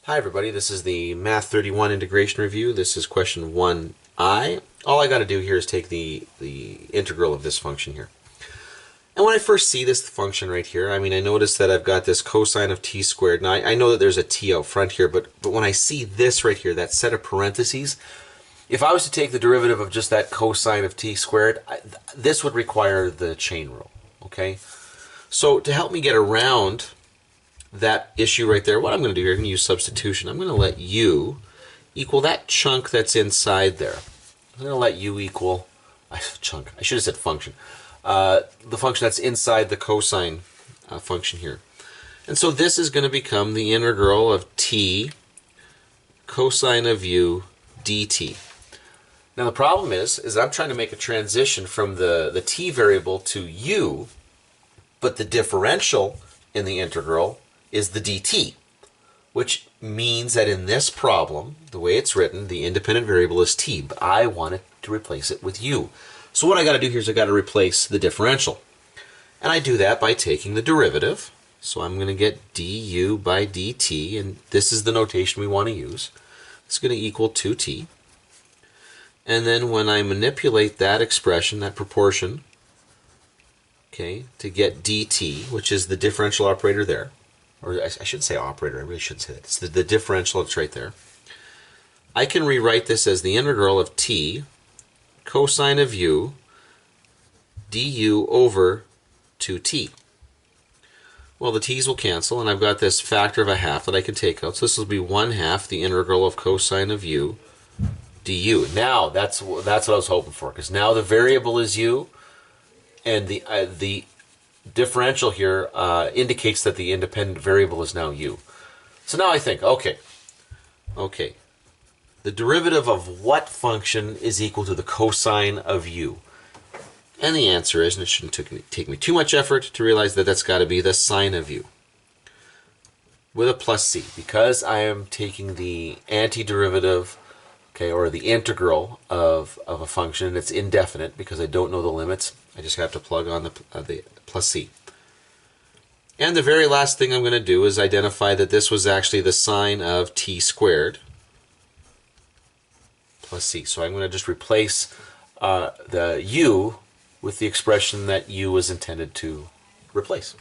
Hi everybody, this is the Math 31 integration review. This is question 1I. All I got to do here is take the integral of this function here. And when I first see this function right here, I notice that I've got this cosine of t squared. Now I know that there's a t out front here, but when I see this right here, that set of parentheses, if I was to take the derivative of just that cosine of t squared, this would require the chain rule, okay? So to help me get around that issue right there, what I'm going to do here, I'm going to use substitution. I'm going to let u equal that chunk that's inside there. I'm going to let u equal, chunk, I should have said function, the function that's inside the cosine function here. And so this is going to become the integral of t cosine of u dt. Now the problem is I'm trying to make a transition from the t variable to u, but the differential in the integral is the dt, which means that in this problem, the way it's written, the independent variable is t, but I wanted to replace it with u. So what I got to do here is I got to replace the differential. And I do that by taking the derivative. So I'm going to get du by dt, and this is the notation we want to use. It's going to equal 2t. And then when I manipulate that expression, that proportion, okay, to get dt, which is the differential operator there, or I should say operator, I really should say that. It's the differential, it's right there. I can rewrite this as the integral of t cosine of u du over 2t. Well, the t's will cancel, and I've got this factor of a half that I can take out. So this will be 1/2 the integral of cosine of u du. Now, that's what I was hoping for, because now the variable is u, and the differential here indicates that the independent variable is now u. So now I think, okay, the derivative of what function is equal to the cosine of u? And the answer is, and it shouldn't take me too much effort to realize that that's got to be the sine of u with a plus c, because I am taking the antiderivative, okay, or the integral of a function. It's indefinite because I don't know the limits. I just have to plug on the plus c. And the very last thing I'm going to do is identify that this was actually the sine of t squared plus c. So I'm going to just replace the u with the expression that u was intended to replace.